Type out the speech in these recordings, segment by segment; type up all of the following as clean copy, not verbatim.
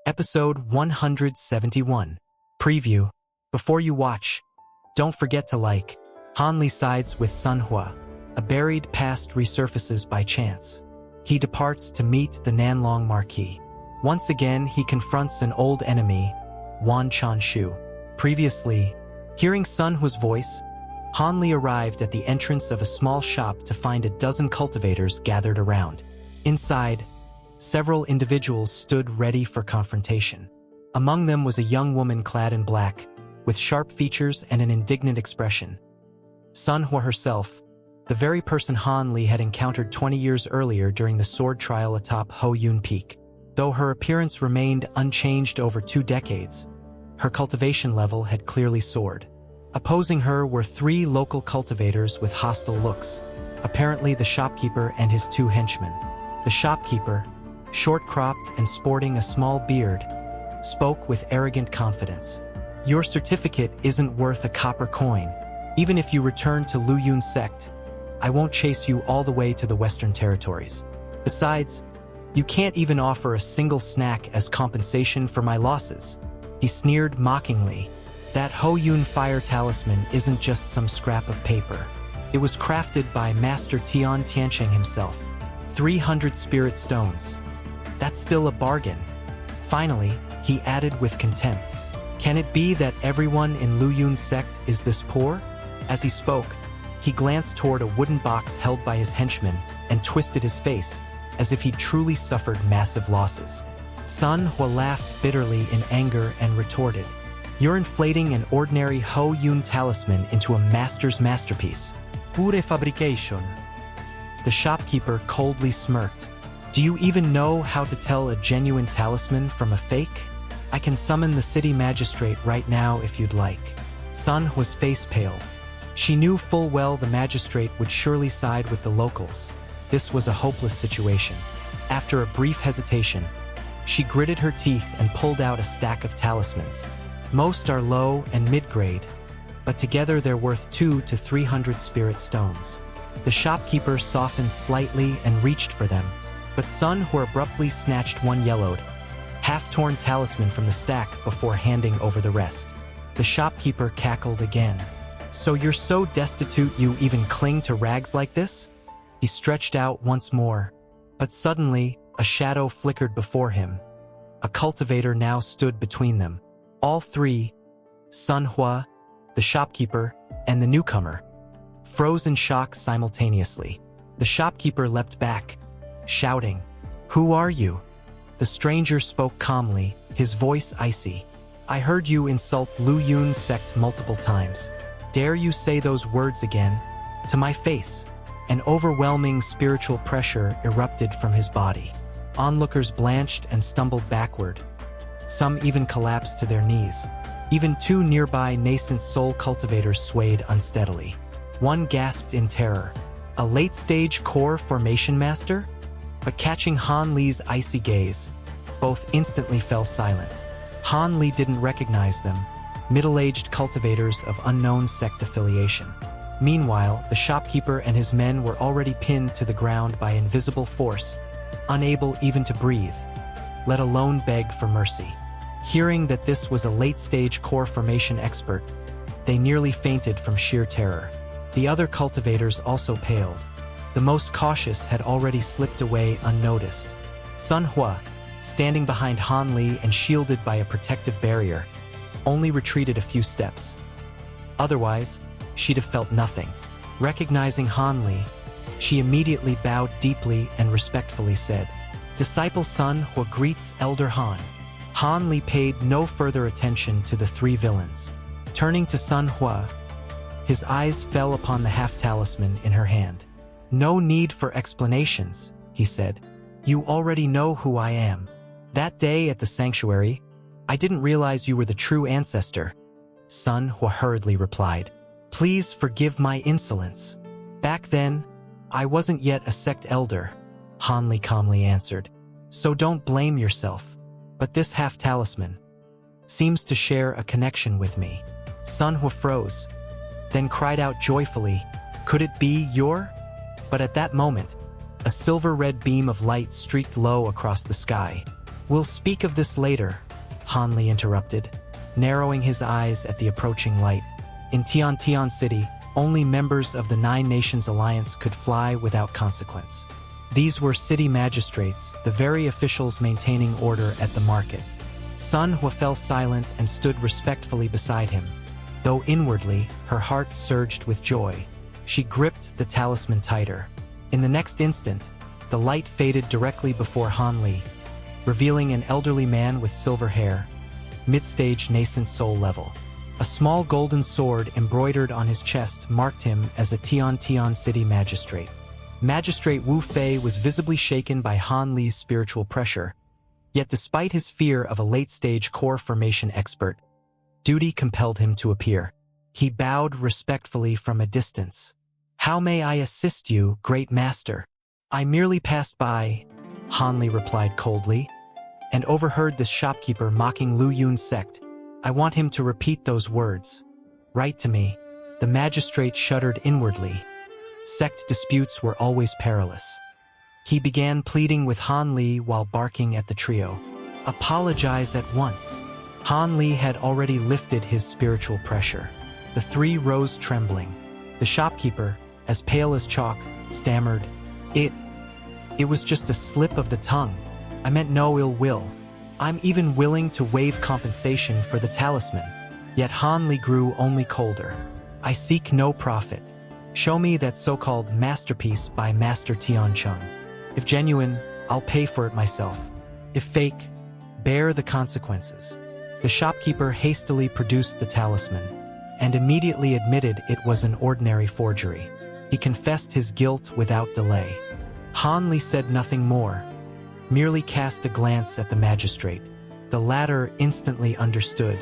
Episode 171. Preview. Before you watch, don't forget to like. Han Li sides with Sun Huo. A buried past resurfaces by chance. He departs to meet the Nanlong Marquis. Once again, he confronts an old enemy, Wan Chan. Previously, hearing Sun Huo's voice, Han Li arrived at the entrance of a small shop to find a dozen cultivators gathered around. Inside, several individuals stood ready for confrontation. Among them was a young woman clad in black, with sharp features and an indignant expression. Sun Huo herself, the very person Han Li had encountered 20 years earlier during the sword trial atop Ho Yun Peak. Though her appearance remained unchanged over 2 decades, her cultivation level had clearly soared. Opposing her were 3 local cultivators with hostile looks, apparently the shopkeeper and his 2 henchmen. The shopkeeper, short-cropped and sporting a small beard, spoke with arrogant confidence. Your certificate isn't worth a copper coin. Even if you return to Lu Yun Sect, I won't chase you all the way to the Western Territories. Besides, you can't even offer a single snack as compensation for my losses. He sneered mockingly. That Ho Yun fire talisman isn't just some scrap of paper. It was crafted by Master Tian Tian himself. 300 spirit stones. That's still a bargain. Finally, he added with contempt. Can it be that everyone in Lu Yun Sect is this poor? As he spoke, he glanced toward a wooden box held by his henchmen and twisted his face, as if he truly suffered massive losses. Sun Huo laughed bitterly in anger and retorted, "You're inflating an ordinary Ho Yun talisman into a master's masterpiece. Pure fabrication." The shopkeeper coldly smirked. "Do you even know how to tell a genuine talisman from a fake? I can summon the city magistrate right now if you'd like." Sun Huo's face paled. She knew full well the magistrate would surely side with the locals. This was a hopeless situation. After a brief hesitation, she gritted her teeth and pulled out a stack of talismans. Most are low and mid-grade, but together they're worth 200 to 300 spirit stones. The shopkeeper softened slightly and reached for them, but Sun Huo abruptly snatched one yellowed, half-torn talisman from the stack before handing over the rest. The shopkeeper cackled again. "So you're so destitute you even cling to rags like this?" He stretched out once more, but suddenly a shadow flickered before him. A cultivator now stood between them. All 3, Sun Huo, the shopkeeper, and the newcomer, froze in shock simultaneously. The shopkeeper leapt back, shouting, "Who are you?" The stranger spoke calmly, his voice icy. "I heard you insult Lu Yun Sect multiple times. Dare you say those words again? To my face." An overwhelming spiritual pressure erupted from his body. Onlookers blanched and stumbled backward. Some even collapsed to their knees. Even 2 nearby nascent soul cultivators swayed unsteadily. One gasped in terror. A late-stage core formation master? But catching Han Li's icy gaze, both instantly fell silent. Han Li didn't recognize them, middle-aged cultivators of unknown sect affiliation. Meanwhile, the shopkeeper and his men were already pinned to the ground by invisible force, unable even to breathe, let alone beg for mercy. Hearing that this was a late-stage core formation expert, they nearly fainted from sheer terror. The other cultivators also paled. The most cautious had already slipped away unnoticed. Sun Huo, standing behind Han Li and shielded by a protective barrier, only retreated a few steps. Otherwise, she'd have felt nothing. Recognizing Han Li, she immediately bowed deeply and respectfully said, "Disciple Sun Huo greets Elder Han." Han Li paid no further attention to the 3 villains. Turning to Sun Huo, his eyes fell upon the half-talisman in her hand. "No need for explanations," he said. "You already know who I am. That day at the sanctuary, I didn't realize you were the true ancestor." Sun Huo hurriedly replied, "Please forgive my insolence. Back then, I wasn't yet a sect elder," Han Li calmly answered. "So don't blame yourself. But this half-talisman seems to share a connection with me." Sun Huo froze, then cried out joyfully, "Could it be your?" But at that moment, a silver-red beam of light streaked low across the sky. We'll speak of this later, Han Li interrupted, narrowing his eyes at the approaching light. In Tian Tian City, only members of the Nine Nations Alliance could fly without consequence. These were city magistrates, the very officials maintaining order at the market. Sun Huo fell silent and stood respectfully beside him. Though inwardly, her heart surged with joy. She gripped the talisman tighter. In the next instant, the light faded directly before Han Li, revealing an elderly man with silver hair, mid-stage nascent soul level. A small golden sword embroidered on his chest marked him as a Tian Tian City magistrate. Magistrate Wu Fei was visibly shaken by Han Li's spiritual pressure, yet despite his fear of a late-stage core formation expert, duty compelled him to appear. He bowed respectfully from a distance. "How may I assist you, great master?" "I merely passed by," Han Li replied coldly, and overheard the shopkeeper mocking Lu Yun Sect. "I want him to repeat those words. Write to me." The magistrate shuddered inwardly. Sect disputes were always perilous. He began pleading with Han Li while barking at the trio. "Apologize at once." Han Li had already lifted his spiritual pressure. The three rose trembling. The shopkeeper, as pale as chalk, stammered, It was just a slip of the tongue. I meant no ill will. I'm even willing to waive compensation for the talisman." Yet Han Li grew only colder. "I seek no profit. Show me that so-called masterpiece by Master Tian Chung. If genuine, I'll pay for it myself. If fake, bear the consequences." The shopkeeper hastily produced the talisman, and immediately admitted it was an ordinary forgery. He confessed his guilt without delay. Han Li said nothing more, merely cast a glance at the magistrate. The latter instantly understood.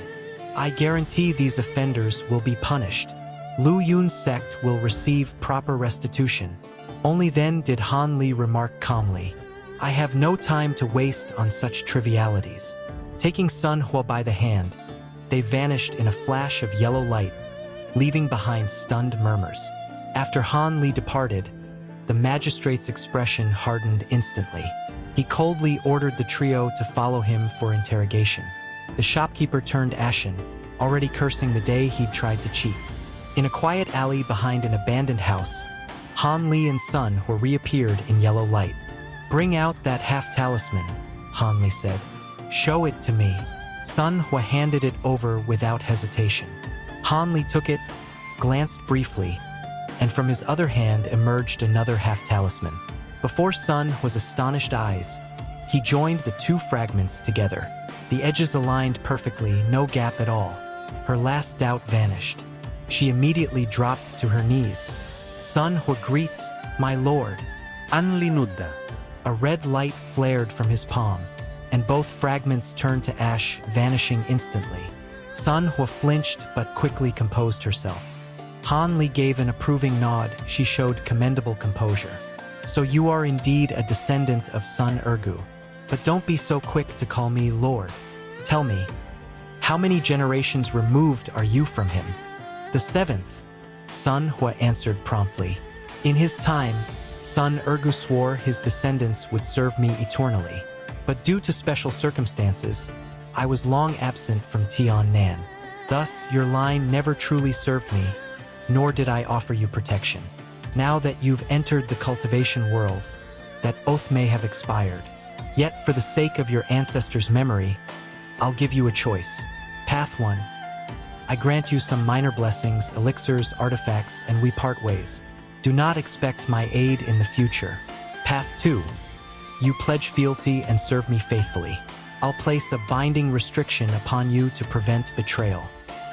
"I guarantee these offenders will be punished. Lu Yun Sect will receive proper restitution." Only then did Han Li remark calmly, "I have no time to waste on such trivialities." Taking Sun Huo by the hand, they vanished in a flash of yellow light, leaving behind stunned murmurs. After Han Li departed, the magistrate's expression hardened instantly. He coldly ordered the trio to follow him for interrogation. The shopkeeper turned ashen, already cursing the day he'd tried to cheat. In a quiet alley behind an abandoned house, Han Li and Sun Huo reappeared in yellow light. "Bring out that half-talisman," Han Li said. "Show it to me." Sun Huo handed it over without hesitation. Han Li took it, glanced briefly, and from his other hand emerged another half-talisman. Before Sun Huo's astonished eyes, he joined the two fragments together. The edges aligned perfectly, no gap at all. Her last doubt vanished. She immediately dropped to her knees. "Sun Huo greets, my lord." Anli Nudda. A red light flared from his palm, and both fragments turned to ash, vanishing instantly. Sun Huo flinched but quickly composed herself. Han Li gave an approving nod. She showed commendable composure. "So you are indeed a descendant of Sun Ergu. But don't be so quick to call me Lord. Tell me, how many generations removed are you from him?" "The seventh," Sun Huo answered promptly. "In his time, Sun Ergu swore his descendants would serve me eternally. But due to special circumstances, I was long absent from Tian Nan. Thus, your line never truly served me, nor did I offer you protection. Now that you've entered the cultivation world, that oath may have expired. Yet for the sake of your ancestors' memory, I'll give you a choice. Path 1. I grant you some minor blessings, elixirs, artifacts, and we part ways. Do not expect my aid in the future. Path 2. You pledge fealty and serve me faithfully. I'll place a binding restriction upon you to prevent betrayal,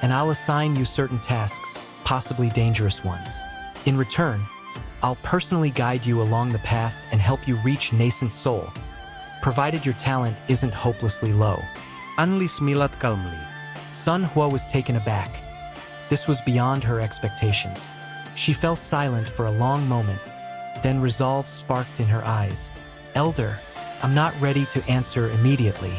and I'll assign you certain tasks, possibly dangerous ones. In return, I'll personally guide you along the path and help you reach nascent soul, provided your talent isn't hopelessly low." Anli smilat calmly. Sun Huo was taken aback. This was beyond her expectations. She fell silent for a long moment, then resolve sparked in her eyes. "Elder, I'm not ready to answer immediately.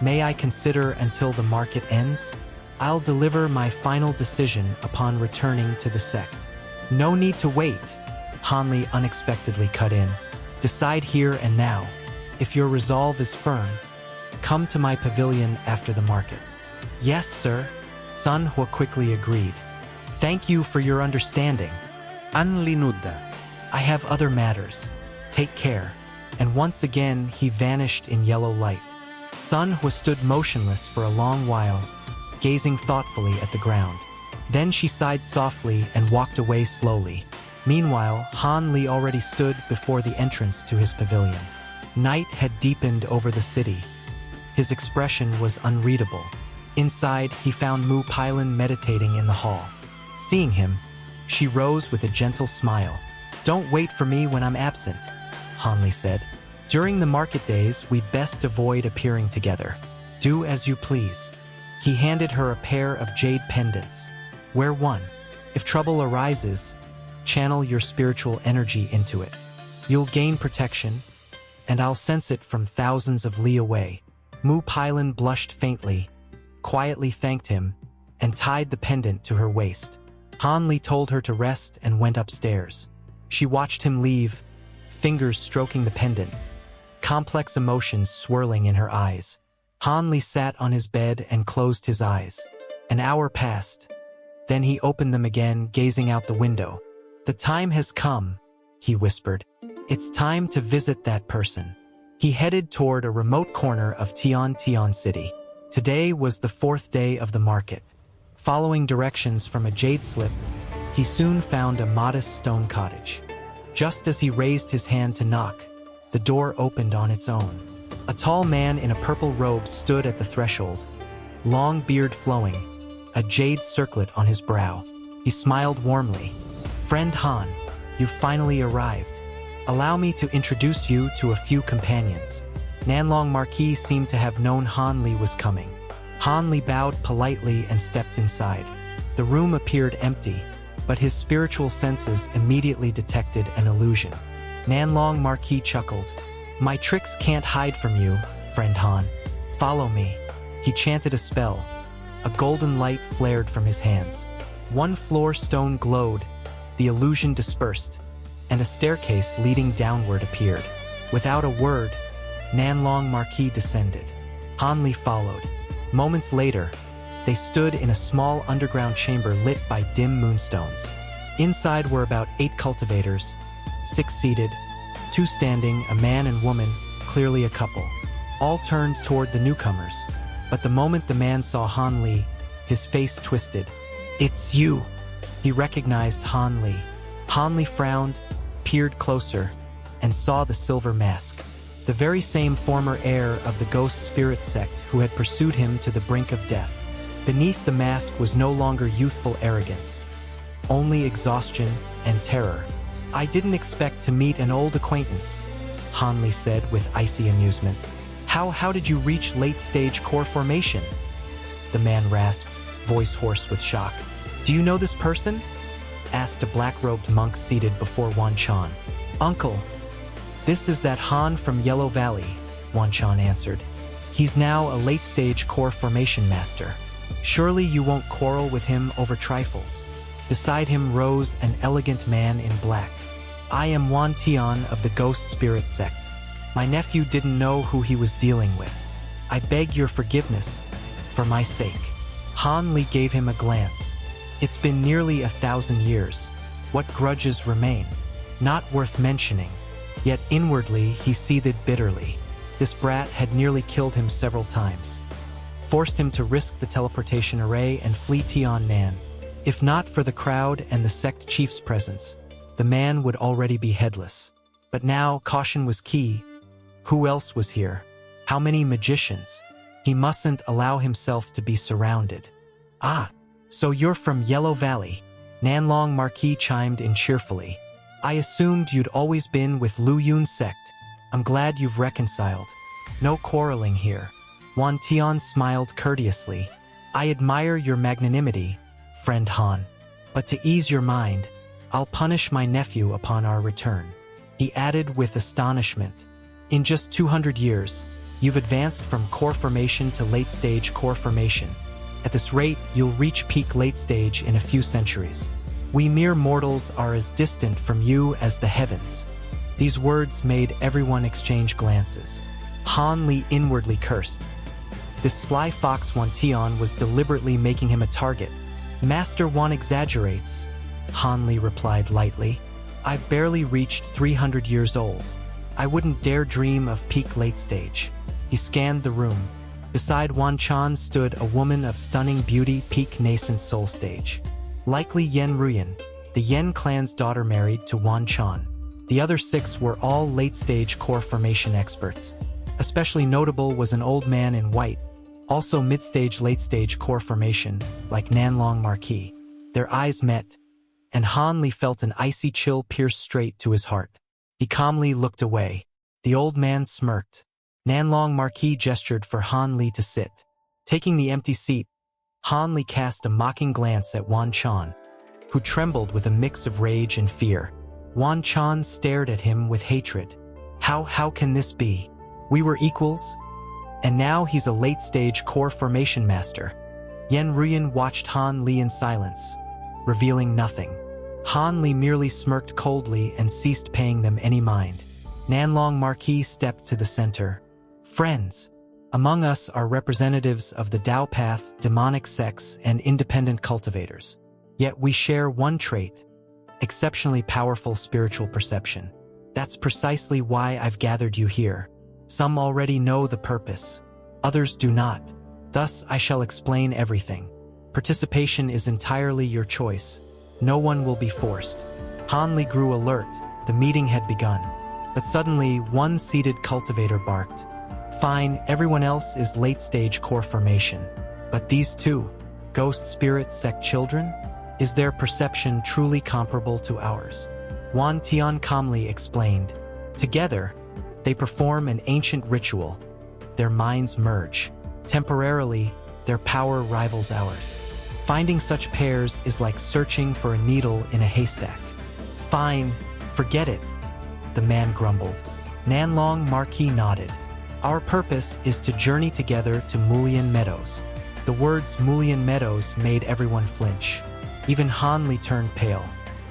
May I consider until the market ends? I'll deliver my final decision upon returning to the sect." "No need to wait," Han Li unexpectedly cut in. "Decide here and now. If your resolve is firm, come to my pavilion after the market. Yes, sir. Sun Huo quickly agreed. Thank you for your understanding. Anli nudda. I have other matters. Take care. And once again, he vanished in yellow light. Sun Huo stood motionless for a long while, gazing thoughtfully at the ground. Then she sighed softly and walked away slowly. Meanwhile, Han Li already stood before the entrance to his pavilion. Night had deepened over the city. His expression was unreadable. Inside, he found Mu Pailin meditating in the hall. Seeing him, she rose with a gentle smile. Don't wait for me when I'm absent, Han Li said. During the market days, we'd best avoid appearing together. Do as you please. He handed her a pair of jade pendants. Wear one. If trouble arises, channel your spiritual energy into it. You'll gain protection, and I'll sense it from thousands of li away. Mu Pailin blushed faintly, quietly thanked him, and tied the pendant to her waist. Han Li told her to rest and went upstairs. She watched him leave, fingers stroking the pendant, complex emotions swirling in her eyes. Han Li sat on his bed and closed his eyes. An hour passed. Then he opened them again, gazing out the window. The time has come, he whispered. It's time to visit that person. He headed toward a remote corner of Tian Tian City. Today was the fourth day of the market. Following directions from a jade slip, he soon found a modest stone cottage. Just as he raised his hand to knock, the door opened on its own. A tall man in a purple robe stood at the threshold, long beard flowing, a jade circlet on his brow. He smiled warmly. Friend Han, you've finally arrived. Allow me to introduce you to a few companions. Nanlong Marquis seemed to have known Han Li was coming. Han Li bowed politely and stepped inside. The room appeared empty, but his spiritual senses immediately detected an illusion. Nanlong Marquis chuckled. My tricks can't hide from you, friend Han. Follow me. He chanted a spell. A golden light flared from his hands. One floor stone glowed, the illusion dispersed, and a staircase leading downward appeared. Without a word, Nanlong Marquis descended. Han Li followed. Moments later, they stood in a small underground chamber lit by dim moonstones. Inside were about 8 cultivators, 6 seated, 2 standing, a man and woman, clearly a couple. All turned toward the newcomers, but the moment the man saw Han Li, his face twisted. It's you! He recognized Han Li. Han Li frowned, peered closer, and saw the silver mask. The very same former heir of the ghost spirit sect who had pursued him to the brink of death. Beneath the mask was no longer youthful arrogance, only exhaustion and terror. I didn't expect to meet an old acquaintance, Han Li said with icy amusement. How did you reach late-stage core formation? The man rasped, voice hoarse with shock. Do you know this person? Asked a black-robed monk seated before Wan Chan. Uncle, this is that Han from Yellow Valley, Wan Chan answered. He's now a late-stage core formation master. Surely you won't quarrel with him over trifles. Beside him rose an elegant man in black. I am Wan Tian of the Ghost Spirit Sect. My nephew didn't know who he was dealing with. I beg your forgiveness, for my sake. Han Li gave him a glance. It's been nearly 1,000 years. What grudges remain? Not worth mentioning. Yet inwardly he seethed bitterly. This brat had nearly killed him several times. Forced him to risk the teleportation array and flee Tiannan. If not for the crowd and the sect chief's presence, the man would already be headless. But now caution was key. Who else was here? How many magicians? He mustn't allow himself to be surrounded. Ah, so you're from Yellow Valley, Nanlong Marquis chimed in cheerfully. I assumed you'd always been with Lu Yun Sect. I'm glad you've reconciled. No quarreling here. Wan Tian smiled courteously. I admire your magnanimity, friend Han. But to ease your mind, I'll punish my nephew upon our return. He added with astonishment. In just 200 years, you've advanced from core formation to late-stage core formation. At this rate, you'll reach peak late stage in a few centuries. We mere mortals are as distant from you as the heavens. These words made everyone exchange glances. Han Li inwardly cursed. This sly fox Wan Tian was deliberately making him a target. Master Wan exaggerates, Han Li replied lightly. I've barely reached 300 years old. I wouldn't dare dream of peak late stage. He scanned the room. Beside Wan Chan stood a woman of stunning beauty, peak nascent soul stage. Likely Yen Ruyan, the Yen clan's daughter married to Wan Chan. The other 6 were all late-stage core formation experts. Especially notable was an old man in white, also mid-stage late-stage core formation, like Nanlong Marquis. Their eyes met, and Han Li felt an icy chill pierce straight to his heart. He calmly looked away. The old man smirked. Nanlong Marquis gestured for Han Li to sit. Taking the empty seat, Han Li cast a mocking glance at Wan Chan, who trembled with a mix of rage and fear. Wan Chan stared at him with hatred. How can this be? We were equals? And now he's a late-stage core formation master. Yen Ruyan watched Han Li in silence, revealing nothing. Han Li merely smirked coldly and ceased paying them any mind. Nanlong Marquis stepped to the center. Friends, among us are representatives of the Tao Path, demonic sects, and independent cultivators. Yet we share one trait, exceptionally powerful spiritual perception. That's precisely why I've gathered you here. Some already know the purpose, others do not. Thus, I shall explain everything. Participation is entirely your choice. No one will be forced. Han Li grew alert. The meeting had begun. But suddenly, one seated cultivator barked. Fine, everyone else is late-stage core formation. But these two, ghost spirit sect children? Is their perception truly comparable to ours? Wan Tian calmly explained. Together, they perform an ancient ritual. Their minds merge. Temporarily, their power rivals ours. Finding such pairs is like searching for a needle in a haystack. Fine, forget it, the man grumbled. Nanlong Marquis nodded. Our purpose is to journey together to Mulian Meadows. The words Mulian Meadows made everyone flinch. Even Han Li turned pale.